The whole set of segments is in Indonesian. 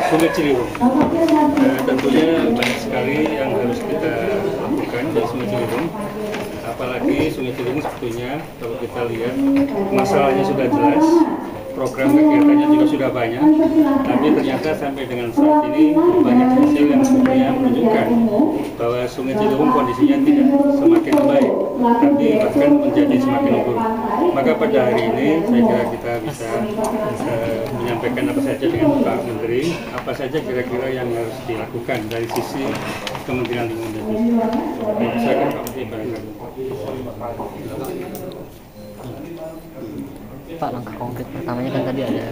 Sungai Ciliwung. Tentunya banyak sekali yang harus kita lakukan di Sungai Ciliwung. Apalagi Sungai Ciliwung sebetulnya kalau kita lihat masalahnya sudah jelas, program kegiatannya juga sudah banyak, tapi ternyata sampai dengan saat ini banyak hasil yang sebetulnya menunjukkan bahwa Sungai Ciliwung kondisinya tidak semakin baik, tapi bahkan menjadi semakin buruk. Maka pada hari ini saya kira kita bisa menyampaikan apa saja dengan Pak Menteri, apa saja kira-kira yang harus dilakukan dari sisi Kementerian Lingkungan Hidup. Silakan Pak Menteri barangkali. Pak, langkah konkret pertamanya kan tadi ada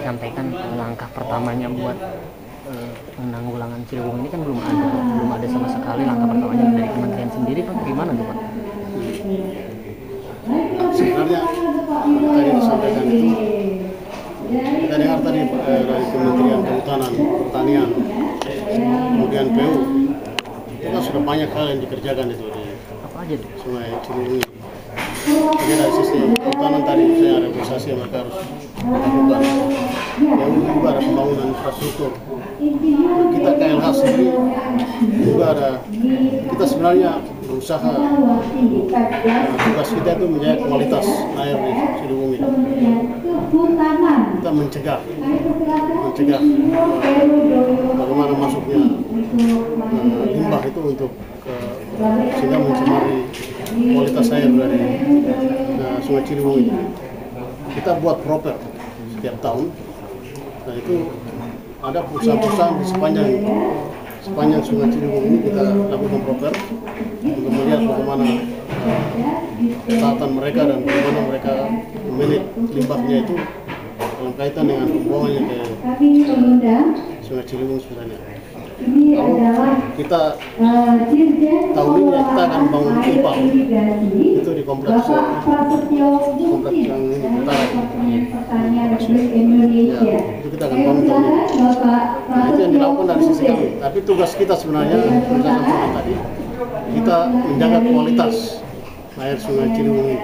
disampaikan langkah pertamanya buat penanggulangan Ciliwung ini kan belum ada sama sekali langkah pertamanya dari kementerian sendiri, Pak. Gimana tuh, Pak? Sebenarnya tadi disampaikan itu kita dengar tadi dari Kementerian Kehutanan, Pertanian, kemudian PU, itu kan sudah banyak hal yang dikerjakan itu di Apa aja tuh? Sungai Ciliwung ini. Jadi dari sisi kehutanan tadi misalnya ada investasi yang mereka harus lakukan. Yang juga ada pembangunan infrastruktur. Kita KLH sendiri juga ada, kita sebenarnya berusaha, tugas kita itu menjaga kualitas air di Ciliwung ini. Kita mencegah bagaimana masuknya limbah itu untuk sehingga mencemari kualitas air dari Sungai Ciliwung ini. Kita buat proper setiap tahun, dan itu ada perusahaan-perusahaan di sepanjang Sungai Ciliwung ini kita lakukan proper untuk melihat bagaimana ketaatan mereka dan bagaimana mereka memanage limbahnya itu dalam kaitan dengan pembuangannya ke Sungai Ciliwung sebenarnya. Kita tahun ini kita akan bangun pipa itu di kompleks yang utara. Ya, itu kita akan bangun tahun ini. Itu yang dilakukan dari sisi kami. Tapi tugas kita sebenarnya, tadi kita menjaga kualitas air Sungai Ciliwung ini.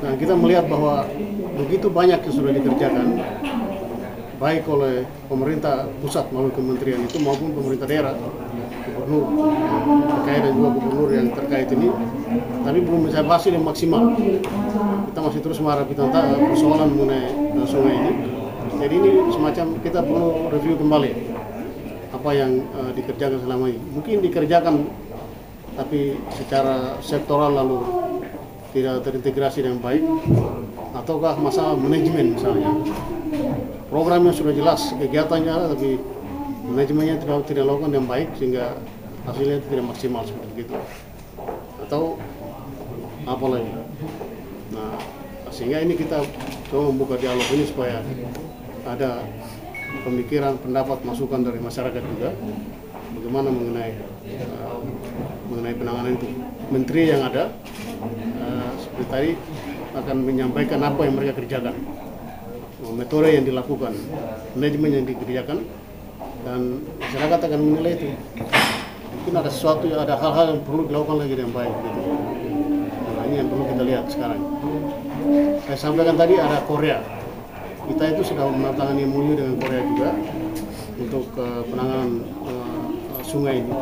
Nah, kita melihat bahwa begitu banyak yang sudah dikerjakan, baik oleh pemerintah pusat melalui kementerian itu maupun pemerintah daerah, gubernur terkait dan juga gubernur yang terkait ini, tapi belum mencapai hasil yang maksimal. Kita masih terus menghadapi persoalan mengenai sungai ini. Jadi ini semacam kita perlu review kembali apa yang dikerjakan selama ini. Mungkin dikerjakan tapi secara sektoral lalu tidak terintegrasi dengan baik, ataukah masalah manajemen misalnya. Programnya sudah jelas, kegiatannya, tapi manajemennya tidak dilakukan dengan baik sehingga hasilnya tidak maksimal seperti itu. Atau apa lagi? Nah, sehingga ini kita coba membuka dialog ini supaya ada pemikiran, pendapat, masukan dari masyarakat juga bagaimana mengenai penanganan itu. Menteri yang ada seperti tadi akan menyampaikan apa yang mereka kerjakan, metode yang dilakukan, manajemen yang dikerjakan, dan masyarakat akan menilai itu. Mungkin ada sesuatu, ada hal-hal yang perlu dilakukan lagi dengan baik. Gitu. Nah, ini yang perlu kita lihat sekarang. Saya sampaikan tadi ada Korea. Kita itu sudah menandatangani MOU dengan Korea juga untuk penanganan sungai ini.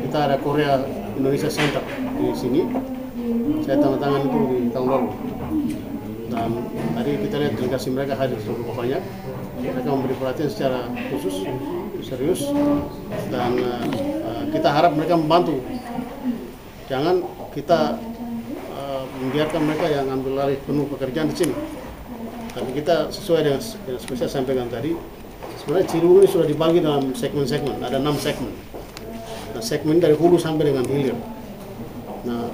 Kita ada Korea Indonesia Center di sini. Saya tanda tangan itu di tahun lalu. Dan tadi kita lihat delegasi mereka hadir cukup banyak. Mereka memberi perhatian secara khusus, serius, dan kita harap mereka membantu. Jangan kita membiarkan mereka yang ambil alih penuh pekerjaan di sini. Tapi kita sesuai dengan seperti saya sampaikan tadi, sebenarnya Ciliwung ini sudah dibagi dalam segmen-segmen, ada 6 segmen. Nah, segmen dari hulu sampai dengan hilir. Nah,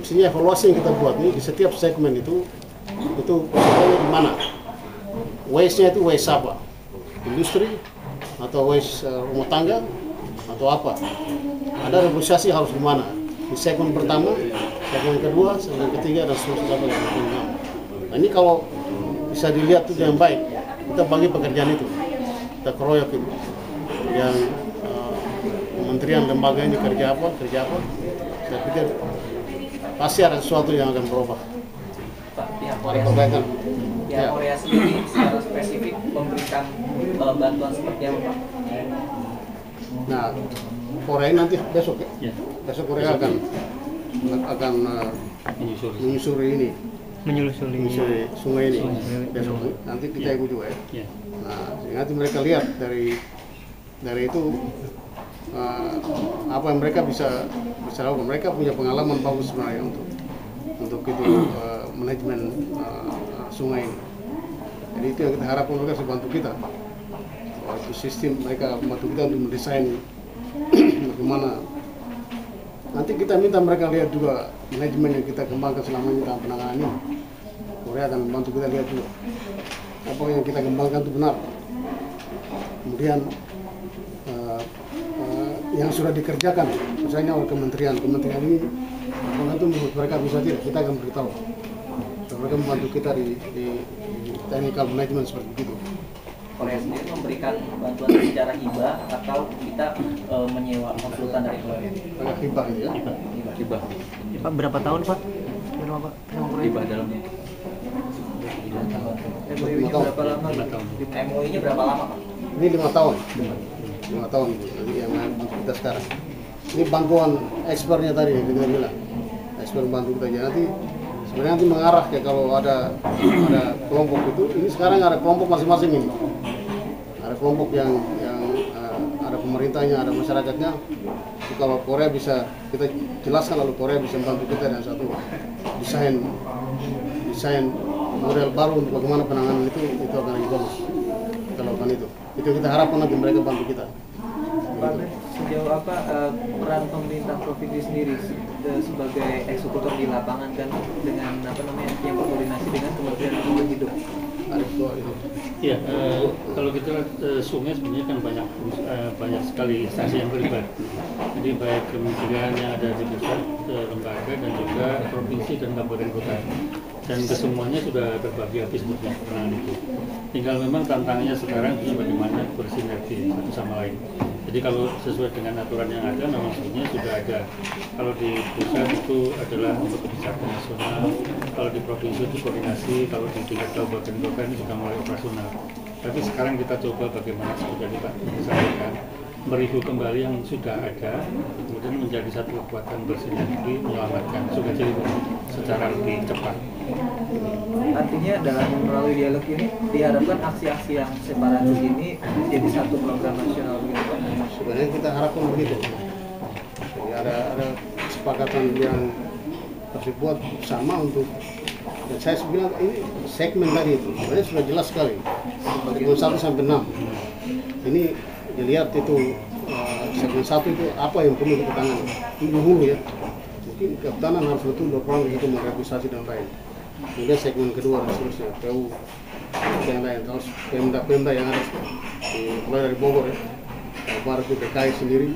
mestinya evaluasi yang kita buat ini di setiap segmen itu di mana? Waste-nya itu waste apa? Industri atau waste rumah tangga atau apa? Ada negosiasi harus di mana? Di segmen pertama, segmen kedua, segmen ketiga, dan seterusnya sampai segmen ke-6. Nah, ini kalau bisa dilihat itu dengan baik, kita bagi pekerjaan itu, kita keroyok itu. Yang kementerian lembaga ini kerja apa? Saya pikir pasti ada sesuatu yang akan berubah. Pihak Korea sendiri secara spesifik memberikan menyediakan bantuan seperti apa Pak? Nah, Korea ini nanti besok ya. Ya. Besok Korea akan menyusuri ini, menyusuri sungai ini. Besok nanti kita ikut juga ya. Ya. Nah, nanti mereka lihat dari itu apa yang mereka bisa lakukan. Mereka punya pengalaman bagus sebenarnya untuk itu manajemen sungai ini. Jadi itu yang kita harapkan, mereka bisa bantu kita. Waktu sistem mereka bantu kita untuk mendesain bagaimana. Nanti kita minta mereka lihat juga manajemen yang kita kembangkan selama ini dalam penanganan ini. Korea akan membantu kita lihat juga apa yang kita kembangkan itu benar. Kemudian yang sudah dikerjakan, misalnya oleh kementerian ini, apakah itu menurut mereka bisa tidak, kita akan beritahu. So, mereka membantu kita di technical management seperti itu. Korea sendiri memberikan bantuan secara hibah atau kita menyewa konsultan dari Korea? Banyak hibah ini ya. Hibah. Pak, berapa tahun Pak? Hibah dalam 3 tahun. MOU-nya berapa lama? MOU-nya berapa lama Pak? Ini 5 tahun. 5 tahun jadi yang kita sekarang. Ini bantuan ekspernya tadi yang kita bilang. Eksper bantu kita aja nanti. Sebenarnya nanti mengarah ya kalau ada kelompok itu. Ini sekarang ada kelompok masing-masing ini. Ada kelompok yang ada pemerintahnya, ada masyarakatnya. Jadi kalau Korea bisa kita jelaskan, lalu Korea bisa membantu kita dengan satu desain model baru untuk bagaimana penanganan itu akan lebih bagus. Kita lakukan itu kita harapkan nanti mereka bantu kita. Pak, sejauh apa peran pemerintah provinsi sendiri sebagai eksekutor di lapangan kan dengan yang berkoordinasi dengan Kementerian Lingkungan Hidup? Ada dua itu. Ya, kalau kita lihat sungai sebenarnya kan banyak sekali instansi yang terlibat. Jadi baik kementerian yang ada di pusat, lembaga dan juga provinsi dan kabupaten kota. Dan kesemuanya sudah terbagi habis untuk penanganan itu. Tinggal memang tantangannya sekarang bagaimana bersinergi satu sama lain. Jadi kalau sesuai dengan aturan yang ada, memang sebenarnya sudah ada. Kalau di pusat itu adalah untuk kebijakan nasional, kalau di provinsi itu koordinasi, kalau di tingkat kabupaten kota ini sudah mulai operasional. Tapi sekarang kita coba bagaimana seperti Pak sampaikan, mereview kembali yang sudah ada, kemudian menjadi satu kekuatan bersinergi menyelamatkan Sungai Ciliwung secara lebih cepat. Artinya dalam melalui dialog ini diharapkan aksi-aksi yang separatis ini jadi satu program nasional begitu Pak? Sebenarnya kita harapkan begitu. Jadi ada kesepakatan yang harus dibuat sama untuk. Dan saya bilang ini segmen tadi itu sebenarnya sudah jelas sekali. Segmen 1 sampai 6. Ini dilihat itu segmen 1 itu apa yang perlu kita tangani. Ini dulu ya. Mungkin kehutanan harus betul berperan untuk merealisasi dan lain. Kemudian segmen kedua dan seterusnya, PU yang lain, terus pemda yang ada mulai dari Bogor ya, baru ke DKI sendiri,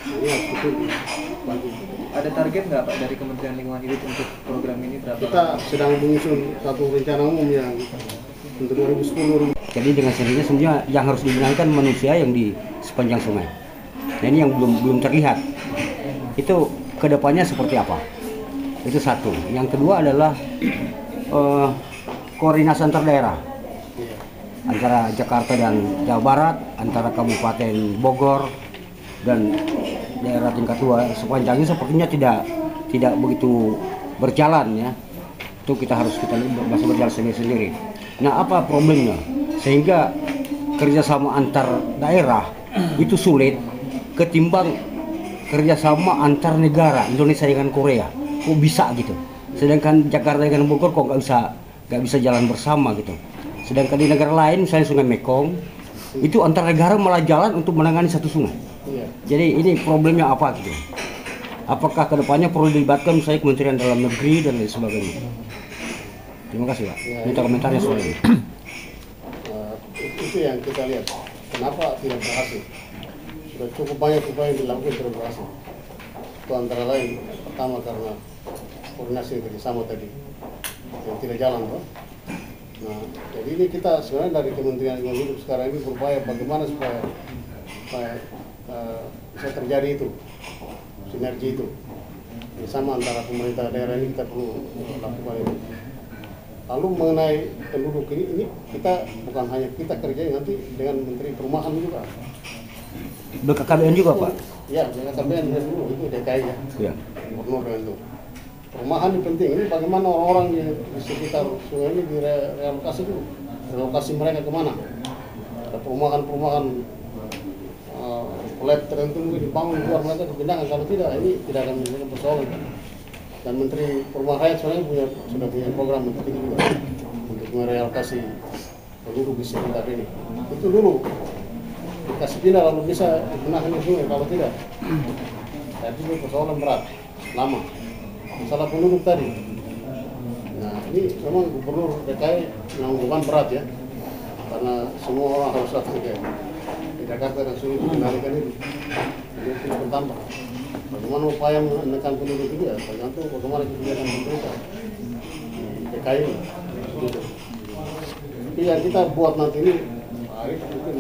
ini harus betul dibantu. Ada target nggak Pak dari Kementerian Lingkungan Hidup untuk program ini berapa? Kita sedang menyusun satu rencana umum yang untuk 2010. Jadi dengan sendirinya sebenarnya yang harus dibenarkan manusia yang di sepanjang sungai. Nah ini yang belum terlihat. Itu kedepannya seperti apa? Itu satu. Yang kedua adalah koordinasi antar daerah antara Jakarta dan Jawa Barat, antara Kabupaten Bogor dan daerah tingkat 2 sepanjangnya sepertinya tidak begitu berjalan ya. Itu kita masih berjalan sendiri-sendiri. Nah apa problemnya? Sehingga kerjasama antar daerah itu sulit ketimbang kerjasama antar negara Indonesia dengan Korea. Kok bisa gitu? Sedangkan Jakarta dengan Bogor kok nggak bisa jalan bersama gitu. Sedangkan di negara lain misalnya Sungai Mekong itu antar negara malah jalan untuk menangani satu sungai. Jadi ini problemnya apa gitu? Apakah kedepannya perlu dilibatkan misalnya Kementerian Dalam Negeri dan lain sebagainya? Terima kasih Pak. Minta komentarnya soal ini. Itu yang kita lihat. Kenapa tidak berhasil? Sudah cukup banyak upaya yang dilakukan tidak berhasil. Itu antara lain pertama karena koordinasi kerjasama tadi yang tidak jalan, Pak. Nah, jadi ini kita sebenarnya dari Kementerian Lingkungan Hidup sekarang ini berupaya bagaimana supaya bisa terjadi itu sinergi itu bersama antara pemerintah daerah ini kita perlu lakukan itu. Lalu mengenai penduduk ini kita bukan hanya kita kerja nanti dengan Menteri Perumahan juga. BKKBN juga Pak? Ya, BKKBN dulu itu DKI ya. Iya. Gubernur dengan itu. Perumahan ini penting. Ini bagaimana orang-orang di sekitar sungai ini direlokasi dulu. Relokasi mereka kemana? Ada perumahan-perumahan flat tertentu mungkin dibangun di luar mereka dipindahkan. Kalau tidak, ini tidak akan menjadi persoalan. Dan Menteri Perumahan Rakyat sebenarnya sudah punya program untuk ini juga, untuk merelokasi penduduk di sekitar ini. Itu dulu dikasih pindah lalu bisa dibenahi sungai. Kalau tidak, itu persoalan berat, lama. Masalah penduduk tadi. Nah ini memang Gubernur DKI menanggung beban berat ya, karena semua orang harus datang ke Jakarta dan sulit mengendalikan itu. Jadi tidak bertambah. Bagaimana upaya menekan penduduk itu ya tergantung bagaimana kebijakan pemerintah di DKI ini. Tapi yang kita buat nanti ini, Pak Arief mungkin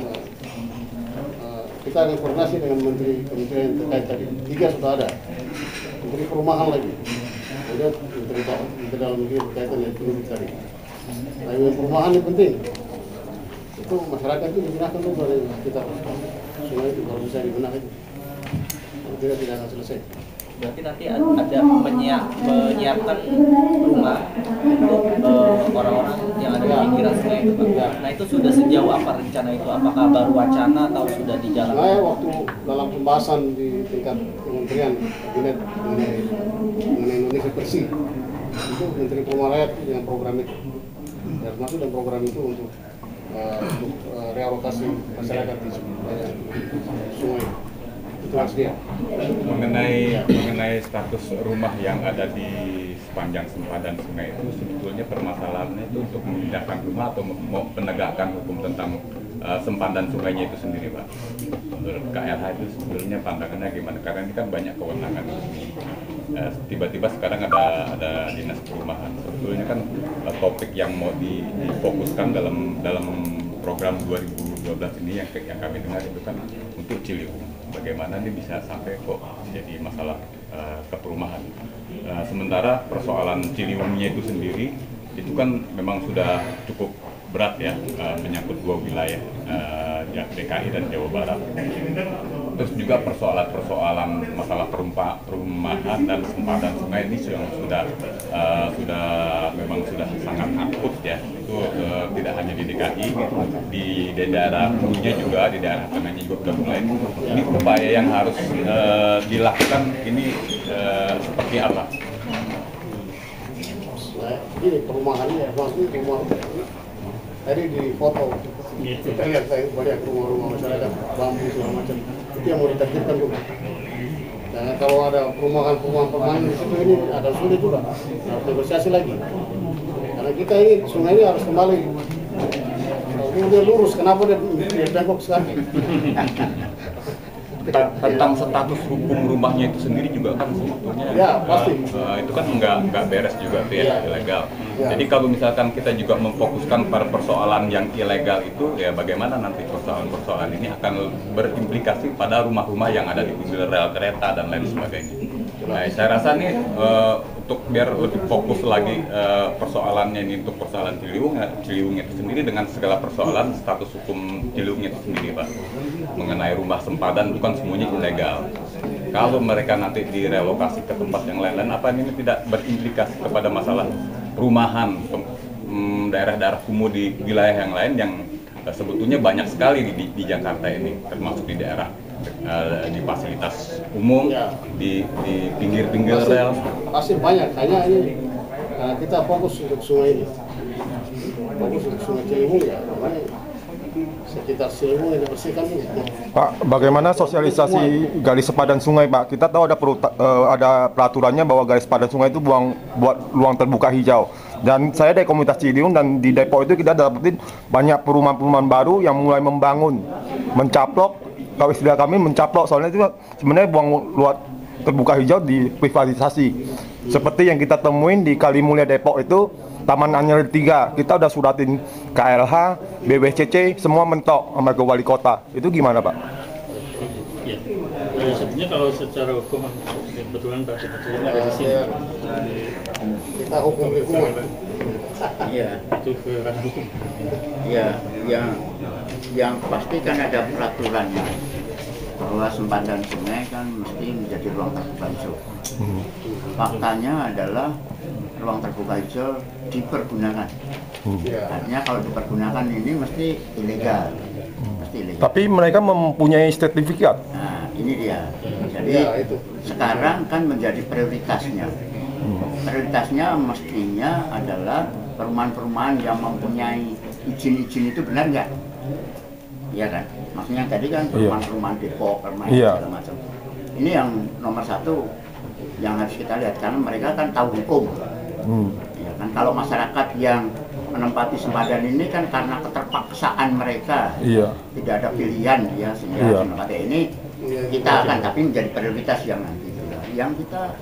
kita akan koordinasi dengan kementerian terkait tadi. 3 sudah ada, Menteri Perumahan lagi, kemudian Menteri Dalam Negeri berkaitan dengan penduduk tadi. Nah, yang perumahan ini penting. Itu masyarakat itu digunakan tuh dari sekitar sungai itu kalau bisa dibenahi. Tidak akan selesai. Berarti nanti ada menyiapkan rumah untuk orang-orang yang ada di pinggiran sungai itu Pak. Nah itu sudah sejauh apa rencana itu? Apakah baru wacana atau sudah dijalankan? Saya waktu dalam pembahasan di tingkat kementerian kabinet mengenai Indonesia Bersih, itu Menteri Perumahan Rakyat dengan program itu. Ya, termasuk dan program itu untuk realokasi masyarakat di sungai. Mengenai status rumah yang ada di sepanjang sempadan sungai itu sebetulnya permasalahannya itu untuk memindahkan rumah atau mau menegakkan hukum tentang sempadan sungainya itu sendiri Pak. Menurut KLH itu sebetulnya pandangannya gimana? Karena ini kan banyak kewenangan di sini. Tiba-tiba sekarang ada dinas perumahan. Sebetulnya kan topik yang mau difokuskan dalam program 2012 ini yang kami dengar itu kan untuk Ciliwung. Bagaimana ini bisa sampai kok jadi masalah keperumahan. Sementara persoalan Ciliwungnya itu sendiri itu kan memang sudah cukup berat ya, menyangkut 2 wilayah DKI dan Jawa Barat. Terus juga persoalan masalah perumahan dan sempadan sungai ini yang sudah sangat akut ya. Itu tidak hanya di DKI, di daerah hulunya juga, di daerah tengahnya juga sudah mulai. Ini upaya yang harus dilakukan ini seperti apa? Ini perumahannya, maksudnya rumah tadi di foto kita lihat banyak rumah-rumah masyarakat bambu segala macam itu yang mau ditertibkan dulu. Dan kalau ada perumahan di situ ini ada sulit juga, harus negosiasi lagi. Karena kita ini sungai ini harus kembali. Kalau dia lurus, kenapa dia bengkok sekali? Tentang status hukum rumahnya itu sendiri juga kan sebetulnya ya, pasti. Itu kan nggak beres juga tuh ya, ilegal. Ya. Jadi kalau misalkan kita juga memfokuskan pada persoalan yang ilegal itu, ya bagaimana nanti persoalan-persoalan ini akan berimplikasi pada rumah-rumah yang ada di pinggir rel kereta dan lain sebagainya. Nah, saya rasa nih untuk biar lebih fokus lagi persoalannya ini untuk persoalan Ciliwung itu sendiri dengan segala persoalan status hukum Ciliwung itu sendiri Pak. Mengenai rumah sempadan itu kan semuanya ilegal. Kalau mereka nanti direlokasi ke tempat yang lain-lain, apa ini tidak berimplikasi kepada masalah perumahan daerah-daerah kumuh di wilayah yang lain yang sebetulnya banyak sekali di Jakarta ini, termasuk di daerah di fasilitas umum, ya, di pinggir-pinggir rel. Pasti banyak, hanya ini karena kita fokus untuk sungai ini, fokus untuk sungai Ciliwung ya, sekitar Ciliwung yang dibersihkan ini. Pak, bagaimana sosialisasi garis sepadan sungai Pak? Kita tahu ada peraturannya bahwa garis sepadan sungai itu buat ruang terbuka hijau. Dan saya dari komunitas Ciliwung dan di Depok itu kita dapetin banyak perumahan-perumahan baru yang mulai membangun, mencaplok. Kalau istilah kami mencaplok, soalnya itu sebenarnya buang luar terbuka hijau diprivatisasi. Seperti yang kita temuin di Kalimulia Depok itu, Taman Anyer 3, kita udah suratin KLH, BBCC, semua mentok sama ke wali kota. Itu gimana Pak? Ya, sebenarnya kalau secara hukum kebetulan Pak Ketua ada di sini. Kita hukum lingkungan. Iya. Itu ke ranah hukum. Ya, yang pasti kan ada peraturannya bahwa sempadan sungai kan mesti menjadi ruang terbuka hijau. Faktanya adalah ruang terbuka hijau dipergunakan. Artinya kalau dipergunakan ini mesti ilegal. Tapi mereka mempunyai sertifikat. Nah, ini dia. Jadi sekarang kan menjadi prioritasnya. Prioritasnya mestinya adalah perumahan-perumahan yang mempunyai izin-izin itu benar nggak? Iya kan? Maksudnya tadi kan perumahan-perumahan Depok, perumahan segala macam. Ini yang nomor satu yang harus kita lihat karena mereka kan tahu hukum. Ya kan? Kalau masyarakat yang menempati sempadan ini kan karena keterpaksaan mereka, tidak ada pilihan ya sehingga menempati ini kita akan tapi menjadi prioritas yang nanti yang kita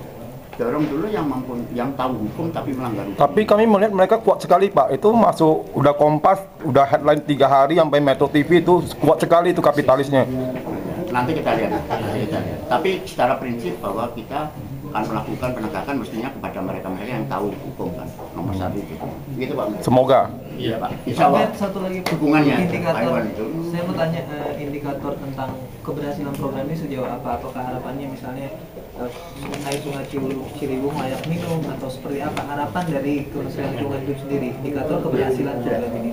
dorong dulu yang tahu hukum tapi melanggar hukum. Tapi kami melihat mereka kuat sekali Pak, itu masuk udah Kompas, udah headline 3 hari sampai Metro TV itu kuat sekali itu kapitalisnya. Nanti kita lihat. Tapi secara prinsip bahwa kita akan melakukan penegakan mestinya kepada mereka-mereka yang tahu hukum kan nomor satu itu. Gitu Pak. Semoga. Iya Pak. Insya Allah. Satu lagi dukungannya. Indikator. Saya mau tanya indikator tentang keberhasilan program ini sejauh apa? Apakah harapannya misalnya sungai Ciliwung layak minum atau seperti apa harapan dari Kementerian Lingkungan Hidup sendiri indikator keberhasilan program ini?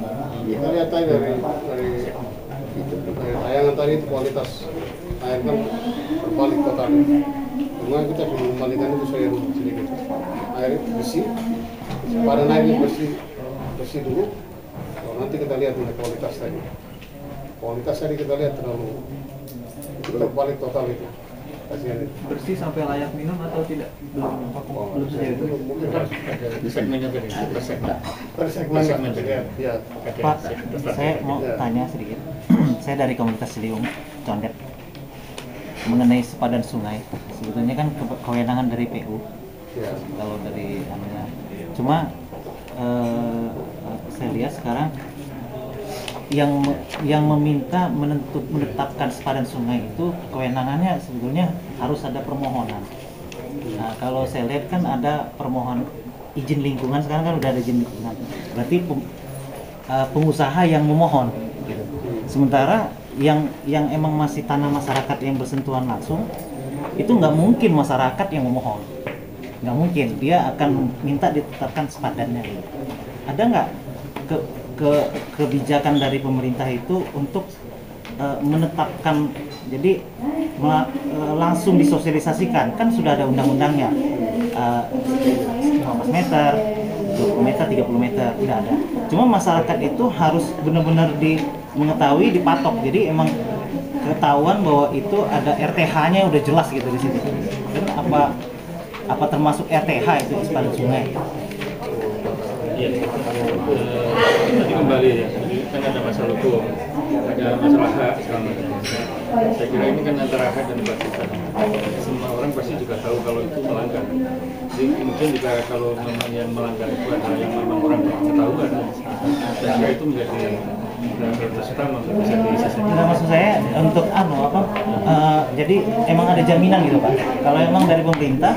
Kita lihat aja dari tayangan tadi itu kualitas air kan berbalik total. Cuma kita sudah mengembalikan itu saya sedikit. Air bersih, sempadan airnya bersih dulu. Kalau nanti kita lihat kualitas tadi. Kualitas tadi kita lihat terlalu terbalik total itu. Bersih sampai layak minum atau tidak? Belum sejauh itu. Di segmennya tadi, per segmen. Ya. Pak, saya mau tanya sedikit. Saya dari komunitas Ciliwung, Condet, mengenai sepadan sungai. Sebetulnya kan kewenangan dari PU. Kalau dari anunya. Cuma saya lihat sekarang yang meminta menetapkan sepadan sungai itu kewenangannya sebetulnya harus ada permohonan. Nah, kalau saya lihat kan ada permohonan izin lingkungan, sekarang kan udah ada izin lingkungan. Berarti pengusaha yang memohon gitu. Sementara yang emang masih tanah masyarakat yang bersentuhan langsung itu nggak mungkin masyarakat yang memohon. Nggak mungkin, dia akan minta ditetapkan sepadannya gitu. Ada nggak kebijakan dari pemerintah itu untuk menetapkan, jadi langsung disosialisasikan, kan sudah ada undang-undangnya 15 meter, 20 meter, 30 meter, tidak ada. Cuma masyarakat itu harus benar-benar mengetahui, dipatok, jadi emang ketahuan bahwa itu ada RTH-nya udah jelas gitu di situ. Dan apa termasuk RTH itu di sepadan sungai? Iya, tadi kembali ya, ini kan ada masalah hukum, ada masalah hak selama ini. Saya kira ini kan antara hak dan kewajiban. Semua orang pasti juga tahu kalau itu melanggar. Jadi mungkin jika kalau namanya melanggar itu adalah yang memang orang ketahuan, saya kira itu menjadi prioritas utama untuk bisa diselesaikan. Nah, maksud saya untuk jadi emang ada jaminan gitu Pak. Kalau emang dari pemerintah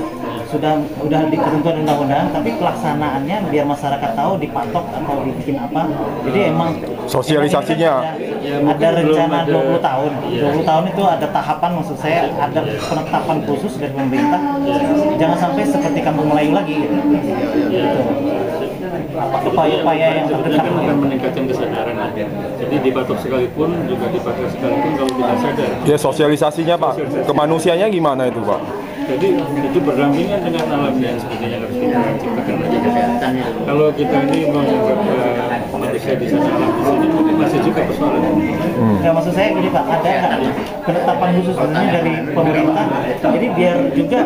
udah diketentuan undang-undang, tapi pelaksanaannya biar masyarakat tahu dipatok atau dibikin apa. Jadi emang sosialisasinya ada rencana 20 tahun. 20 tahun itu ada tahapan, maksud saya ada penetapan khusus dari pemerintah. Jangan sampai seperti Kampung Melayu lagi gitu. Upaya-upaya yang terdekat kan akan meningkatkan kesadaran. Jadi dipatok sekalipun, juga dipatok sekalipun kalau tidak sadar. Ya sosialisasinya Pak, kemanusiaannya gimana itu Pak? Jadi itu berdampingan dengan alam yang sebetulnya harus kita ciptakan lagi kesehatan. Kalau kita ini menganggap manusia di sana alam di sini masih juga persoalan. Ya maksud saya gini Pak, ada nggak penetapan khusus sebenarnya dari pemerintah? Jadi biar juga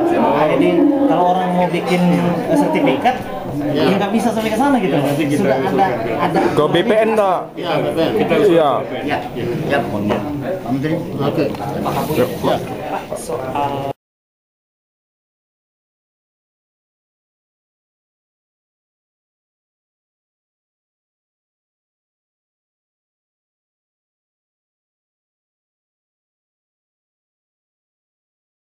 jadi kalau orang mau bikin sertifikat ya nggak bisa sampai ke sana gitu. Sudah ada ke BPN nggak? Ya, BPN. Kita Iya. Ya. Oke. Pak soal